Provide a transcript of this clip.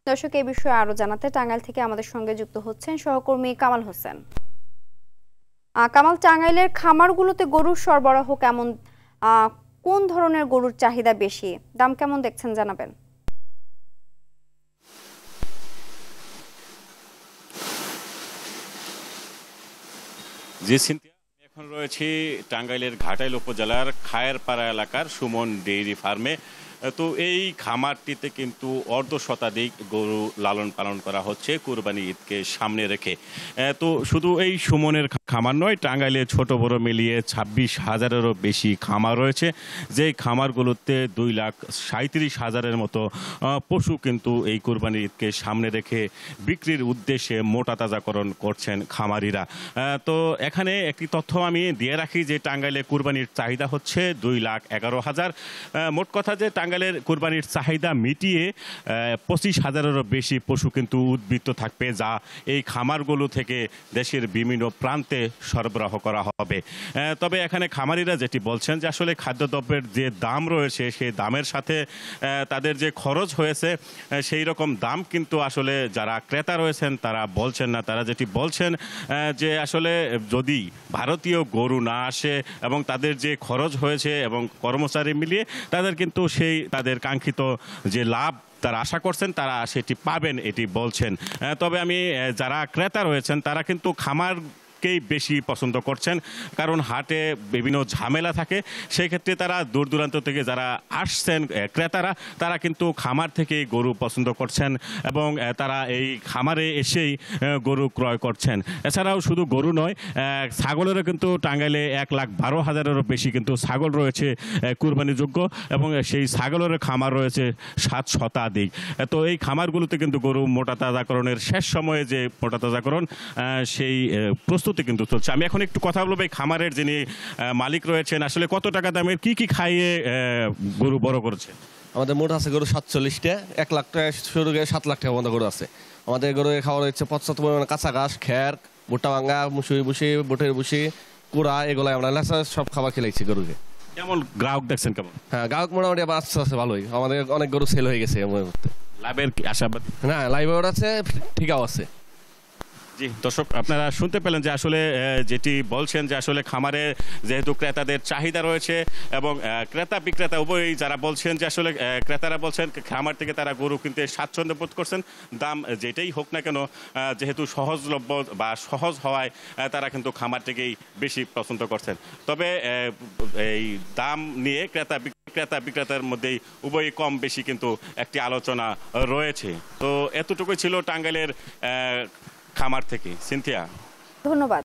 দর্শক এই বিষয়ে আরো জানাতে টাঙ্গাইল থেকে আমাদের সঙ্গে যুক্ত হচ্ছেন সহকর্মী কামাল হোসেন। কামাল, টাঙ্গাইলের খামারগুলোতে গরুর সরবরাহ কেমন? কোন ধরনের গরুর চাহিদা বেশি? দাম কেমন দেখছেন জানাবেন। জি সিনথিয়া, আমি এখন রয়েছি টাঙ্গাইলের ঘাটাইল উপজেলার খায়েরপাড়া এলাকার সুমন ডেইরি ফার্মে। তো এই খামারটিতে কিন্তু অর্ধ শতাধিক গরু লালন পালন করা হচ্ছে কুরবানি ঈদকে সামনে রেখে। তো শুধু এই সুমনের খামার নয়, টাঙ্গাইলে ছোট বড় মিলিয়ে 26,000-এরও বেশি খামার রয়েছে, যে খামারগুলোতে 2,37,000-এর মতো পশু কিন্তু এই কুরবানি ঈদকে সামনে রেখে বিক্রির উদ্দেশ্যে মোটা তাজাকরণ করছেন খামারিরা। তো এখানে একটি তথ্য আমি দিয়ে রাখি যে টাঙ্গাইলে কুরবানির চাহিদা হচ্ছে 2,11,000। মোট কথা যে টাঙ্গাইলের কুরবানির চাহিদা মিটিয়ে 25,000-এরও বেশি পশু কিন্তু উদ্বৃত্ত থাকবে, যা এই খামারগুলো থেকে দেশের বিভিন্ন প্রান্তে সরবরাহ করা হবে। তবে এখানে খামারিরা যেটি বলছেন যে আসলে খাদ্যদ্রব্যের যে দাম রয়েছে সেই দামের সাথে তাদের যে খরচ হয়েছে সেই রকম দাম কিন্তু আসলে যারা ক্রেতা রয়েছেন তারা বলছেন না। তারা যেটি বলছেন যে আসলে যদি ভারতীয় গরু না আসে এবং তাদের যে খরচ হয়েছে এবং কর্মচারী মিলিয়ে তাদের কিন্তু সেই তাদের কাঙ্ক্ষিত যে লাভ তারা আশা করছেন তারা সেটি পাবেন এটি বলছেন। তবে আমি যারা ক্রেতা রয়েছেন তারা কিন্তু খামারকেই বেশি পছন্দ করছেন, কারণ হাটে বিভিন্ন ঝামেলা থাকে। সেই ক্ষেত্রে তারা দূর দূরান্ত থেকে যারা আসছেন ক্রেতারা, তারা কিন্তু খামার থেকেই গরু পছন্দ করছেন এবং তারা এই খামারে এসেই গরু ক্রয় করছেন। এছাড়াও শুধু গরু নয়, ছাগলেরও কিন্তু টাঙ্গাইলে 1,12,000-এরও বেশি কিন্তু ছাগল রয়েছে কুরবানিযোগ্য, এবং সেই ছাগলের খামার রয়েছে 7 শতাধিক। তো এই খামারগুলোতে কিন্তু গরু মোটা তাজাকরণের শেষ সময়ে যে মোটা তাজাকরণ সেই প্রস্তুতি কিন্তু চলছে। আমি এখন একটু কথা বলবো এই খামারের যিনি মালিক রয়েছেন, আসলে কত টাকা দামের কি কি খাইয়ে গরু বড় করেছে? আমাদের মোট আছে গরু 47টা, 1 লাখ টাকা শুরু করে 7 লাখ টাকা পর্যন্ত গরু আছে। আমাদের গরু খাওয়ার হচ্ছে 75 পরিমাণে কাঁচা ঘাস, খ্যার, ভুট্টা ভাঙ্গা, মুসুরি ভুসি, বুটের ভুসি, কুড়া, এগুলো আমরা সব খাবার খেলাইছি গরুকে। কেমন গ্রাহক দেখছেন কেমন? হ্যাঁ, গ্রাহক মোটামুটি আবার আস্তে আস্তে ভালোই। আমাদের অনেক গরু সেল হয়ে গেছে। লাভের আশাবাদ? না, লাইভ আছে, ঠিকাও আছে। জি দর্শক, আপনারা শুনতে পেলেন যে আসলে যেটি বলছেন যে আসলে খামারে যেহেতু ক্রেতাদের চাহিদা রয়েছে এবং ক্রেতা বিক্রেতা উভয়ই যারা বলছেন যে আসলে ক্রেতারা বলছেন খামার থেকে তারা গরু কিনতে স্বাচ্ছন্দ্য বোধ করছেন। দাম যেটাই হোক না কেন, যেহেতু সহজলভ্য বা সহজ হওয়ায় তারা কিন্তু খামার থেকেই বেশি পছন্দ করছেন। তবে এই দাম নিয়ে ক্রেতা বিক্রেতার মধ্যেই উভয়ই কম বেশি কিন্তু একটি আলোচনা রয়েছে। তো এতটুকুই ছিল টাঙ্গাইলের খামার থেকে। সিনথিয়া, ধন্যবাদ।